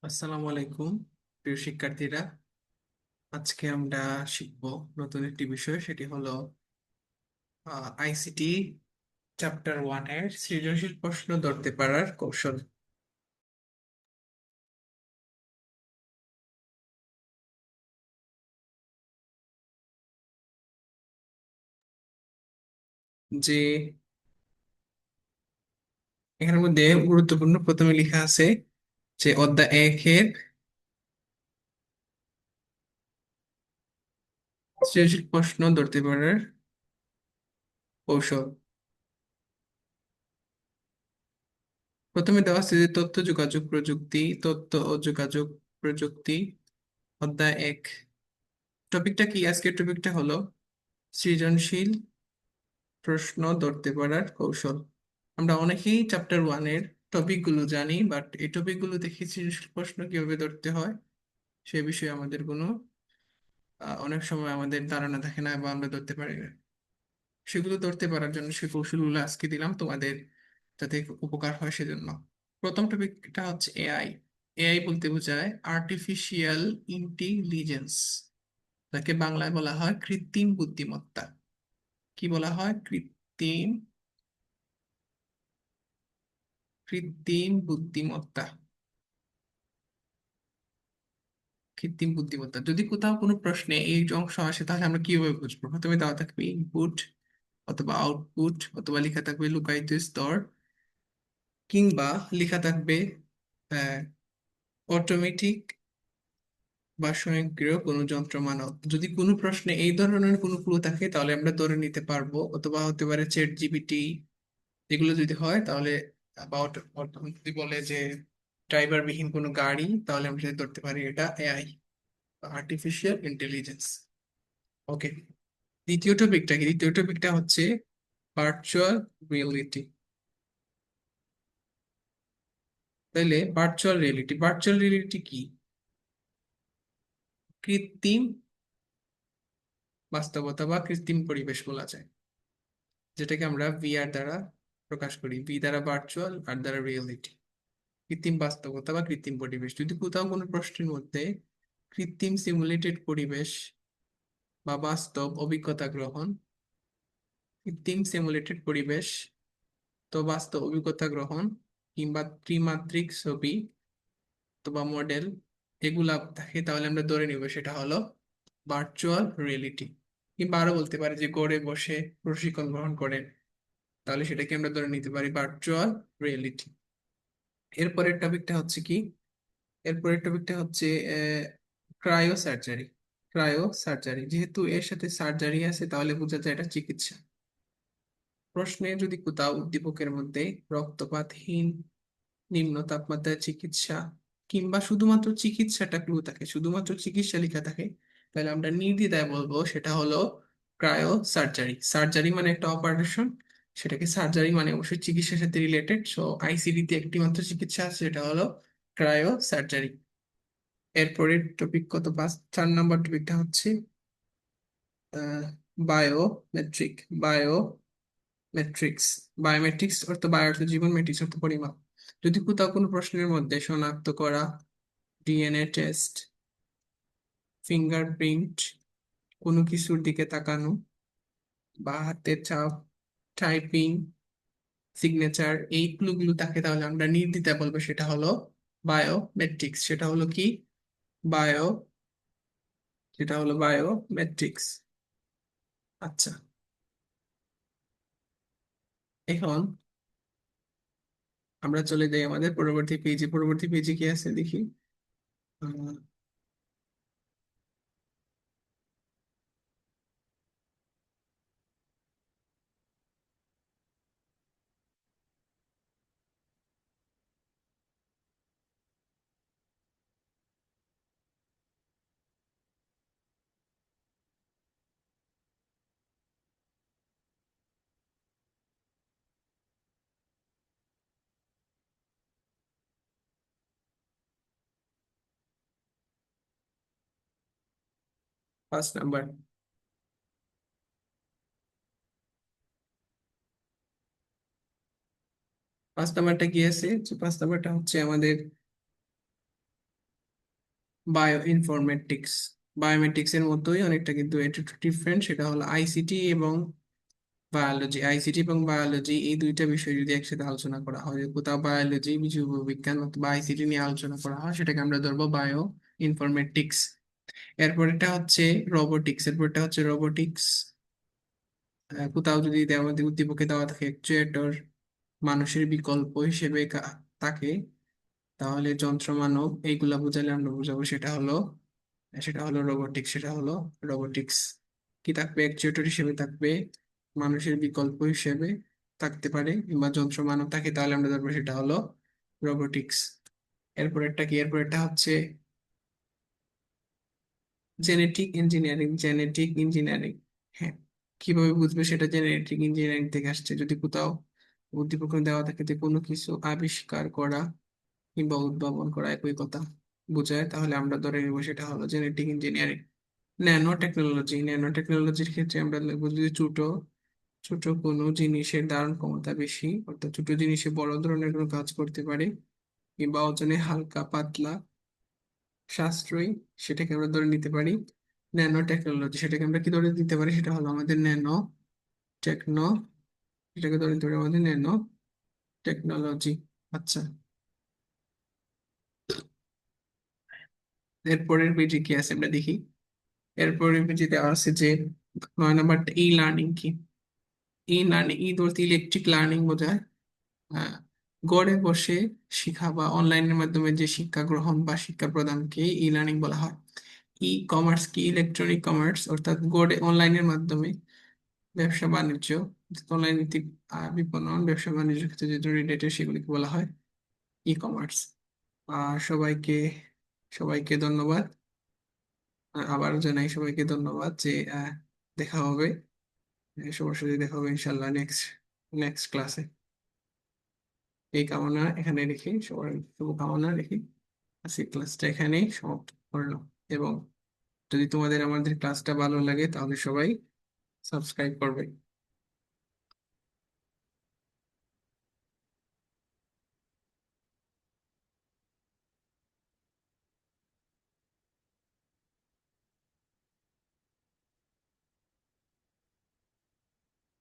আসসালামু আলাইকুম প্রিয় শিক্ষার্থীরা। আজকে আমরা শিখব নতুন একটি বিষয়, সেটি হলো আইসিটি চ্যাপ্টার 1 এর সৃজনশীল প্রশ্ন ধরতে পারার কৌশল। যে এখানের মধ্যে গুরুত্বপূর্ণ প্রথমে লেখা আছে যে অধ্যায় 1 এর সৃজনশীল প্রশ্ন ধরতে পারার কৌশল। প্রথমে দেওয়া আছে যে তথ্য যোগাযোগ প্রযুক্তি, তথ্য ও যোগাযোগ প্রযুক্তি, অধ্যায় 1। টপিকটা কি? আজকের টপিকটা হলো সৃজনশীল প্রশ্ন ধরতে পারার কৌশল। আমরা অনেকেই চ্যাপ্টার 1 এর টপিক গুলো জানি, বাট এই টপিক গুলো দেখে সৃজনশীল প্রশ্ন কিভাবে ধরতে হয় সে বিষয়ে আমাদের কোনো অনেক সময় আমাদের ধারণা থাকে না বা আমরা ধরতে পারি না। সেগুলো ধরতে পারার জন্য সে কৌশলগুলো আজকে দিলাম তোমাদের, যাতে উপকার হয় সেজন্য। প্রথম টপিকটা হচ্ছে এআই। এআই বলতে বোঝায় আর্টিফিশিয়াল ইন্টেলিজেন্স, যাকে বাংলায় বলা হয় কৃত্রিম বুদ্ধিমত্তা। কি বলা হয়? কৃত্রিম কৃত্রিম বুদ্ধিমত্তা। কৃত্রিম বুদ্ধিমত্তা যদি কোথাও কোনো প্রশ্নে এই অংশ আসে, তাহলে আমরা কিভাবে বুঝবো? প্রথমে দেওয়া থাকবে ইনপুট অথবা আউটপুট, অথবা লেখা থাকবে লুকায়িত স্তর, কিংবা লেখা থাকবে অটোমেটিক বা স্বয়ংক্রিয় কোনো যন্ত্র মানব। যদি কোনো প্রশ্নে এই ধরনের কোনো ক্লু থাকে তাহলে আমরা ধরে নিতে পারবো, অথবা হতে পারে চ্যাট জিপিটি। এগুলো যদি হয় তাহলে about যদি বলে যে ড্রাইভার বিহীন কোনো গাড়ি, তাহলে আমরা সেটা ধরতে পারি এটা এআই, আর্টিফিশিয়াল ইন্টেলিজেন্স। ওকে, দ্বিতীয় টপিকটা কি? দ্বিতীয় টপিকটা হচ্ছে ভার্চুয়াল রিয়েলিটি। তাহলে ভার্চুয়াল রিয়েলিটি কি? কৃত্রিম বাস্তবতা বা কৃত্রিম পরিবেশ বলা যায়, যেটাকে আমরা ভিআর দ্বারা প্রকাশ করি। ভি দ্বারা ভার্চুয়াল, আর দ্বারা রিয়েলিটি। কৃত্রিম বাস্তবতা বা কৃত্রিম পরিবেশ। যদি কোথাও কোনো প্রশ্নের মধ্যে কৃত্রিম সিমুলেটেড পরিবেশ বা বাস্তব অভিজ্ঞতা গ্রহণ, কৃত্রিম সিমুলেটেড পরিবেশ তো বাস্তব অভিজ্ঞতা গ্রহণ, কিংবা ত্রিমাত্রিক ছবি অথবা মডেল এগুলা থাকে, তাহলে আমরা ধরে নিব সেটা হলো ভার্চুয়াল রিয়েলিটি। কিংবা আরো বলতে পারি যে ঘরে বসে প্রশিক্ষণ গ্রহণ করেন, তাহলে সেটাকে আমরা ধরে নিতে পারি ভার্চুয়াল রিয়েলিটি। এরপরের টপিকটা হচ্ছে কি? এরপরের টপিকটা হচ্ছে ক্রায়ো সার্জারি। ক্রায়ো সার্জারি, যেহেতু এর সাথে সার্জারি আছে তাহলে বোঝা যায় এটা চিকিৎসা। প্রশ্নে যদি কোথাও উদ্দীপকের মধ্যে রক্তপাতহীন নিম্ন তাপমাত্রায় চিকিৎসা, কিংবা শুধুমাত্র চিকিৎসাটা ক্লু থাকে, শুধুমাত্র চিকিৎসা লেখা থাকে, তাহলে আমরা নির্দ্বিধায় বলবো সেটা হলো ক্রায়ো সার্জারি। সার্জারি মানে একটা অপারেশন, সেটাকে সার্জারি মানে অবশ্যই চিকিৎসার সাথে রিলেটেড। সো আইসিডিতে একটি মাত্র চিকিৎসা আছে, সেটা হলো ক্রায়ো সার্জারি। এরপরের টপিক কত? 4 নম্বর টপিকটা হচ্ছে বায়োমেট্রিক। বায়োমেট্রিক্স বায়োমেট্রিক্স অর্থ বায়ো অর্থ জীবন, মেট্রিক্স অর্থ পরিমাপ। যদি কোথাও কোনো প্রশ্নের মধ্যে শনাক্ত করা, ডিএনএ টেস্ট, ফিঙ্গারপ্রিন্ট, কোনো কিছুর দিকে তাকানো, বা হাতের ছাপ, টাইপিং, সিগনেচার, এই ক্লুগুলো থাকে, তাহলে আমরা নির্দ্বিধায় বলবো সেটা হলো বায়োমেট্রিক্স। সেটা হলো কি? বায়ো সেটা হলো বায়োমেট্রিক্স। আচ্ছা, এখন আমরা চলে যাই আমাদের পরবর্তী পেজে। পরবর্তী পেজে কি আছে দেখি। 5 নাম্বার। 5 নাম্বারটা কি আছে? 5 নাম্বারটা হচ্ছে আমাদের বায়ো ইনফরমেটিক্স। বায়োমেট্রিক্স এর মতোই অনেকটা, কিন্তু এটা একটু ডিফারেন্ট। সেটা হলো আইসিটি এবং বায়োলজি। আইসিটি এবং বায়োলজি এই দুইটা বিষয় যদি একসাথে আলোচনা করা হয়, কোথাও বায়োলজি জীববিজ্ঞান অথবা আইসিটি নিয়ে আলোচনা করা হয়, সেটাকে আমরা ধরবো বায়ো ইনফরমেটিক্স। এরপরেরটা হচ্ছে রোবোটিক্স। এরপরটা হচ্ছে রোবোটিক্স। কোথাও যদি আমাদের উদ্দীপকে দেওয়া থাকে অ্যাকচুয়েটর মানুষের বিকল্প হিসেবে থাকে, তাহলে যন্ত্র মানব এইগুলা বোঝালে আমরা বোঝাবো সেটা হলো রোবোটিক্স। সেটা হলো রোবোটিক্স। কি থাকবে? অ্যাকচুয়েটর হিসেবে থাকবে, মানুষের বিকল্প হিসেবে থাকতে পারে, কিংবা যন্ত্র মানব থাকে, তাহলে আমরা ধরবো সেটা হলো রোবোটিক্স। এরপরেরটা কি? এরপরেরটা হচ্ছে জেনেটিক ইঞ্জিনিয়ারিং। জেনেটিক ইঞ্জিনিয়ারিং, হ্যাঁ। কিভাবে বুঝবে সেটা জেনেটিক ইঞ্জিনিয়ারিং থেকে আসছে? যদি কোথাও উদ্দীপক দেওয়া থাকে যে কোনো কিছু আবিষ্কার করা কিংবা উদ্ভাবন করা একই কথা বোঝায়, তাহলে আমরা ধরে নিব সেটা হলো genetic engineering. Nano technology. Nano টেকনোলজির ক্ষেত্রে আমরা লিখবো যদি ছোট ছোট কোনো জিনিসের ধারণ ক্ষমতা বেশি, অর্থাৎ ছোট জিনিসে বড় ধরনের কোনো কাজ করতে পারে, কিংবা ওজনে হালকা পাতলা সাশ্রয়ী, সেটাকে আমরা ধরে নিতে পারি ন্যানো টেকনোলজি। সেটাকে আমরা কি ধরে নিতে পারি? সেটা হলো আমাদের ন্যানো টেকনো সেটাকে ধরে নিতে পারি আমাদের ন্যানো টেকনোলজি। আচ্ছা, এরপরের পেজে কি আছে আমরা দেখি। এরপরের পেজে দেওয়া আছে যে 9 নাম্বারটা ই লার্নিং কি? ই লার্নিং, ই বলতে ইলেকট্রিক লার্নিং বোঝায়। আহ, ঘরে বসে শিখা বা অনলাইনের মাধ্যমে যে শিক্ষা গ্রহণ বা শিক্ষা প্রদানকে ই লার্নিং বলা হয়। ই কমার্স কি? ইলেকট্রনিক কমার্স, অর্থাৎ ঘরে অনলাইনের মাধ্যমে ব্যবসা বাণিজ্য, অনলাইন ভিত্তিক বিপণন, ব্যবসা বাণিজ্যের ক্ষেত্রে যে রিলেটেড, সেগুলিকে বলা হয় ই কমার্স। আর সবাইকে ধন্যবাদ। আবারও জানাই সবাইকে ধন্যবাদ যে দেখা হবে, সবার সাথে দেখা হবে ইনশাল্লাহ নেক্সট নেক্সট ক্লাসে। এই কামনা এখানে রেখে, সবার শুভকামনা রেখে আজকের ক্লাসটা এখানেই সমাপ্ত করলাম। এবং যদি তোমাদের আমাদের ক্লাসটা ভালো লাগে, তাহলে সবাই সাবস্ক্রাইব করবে।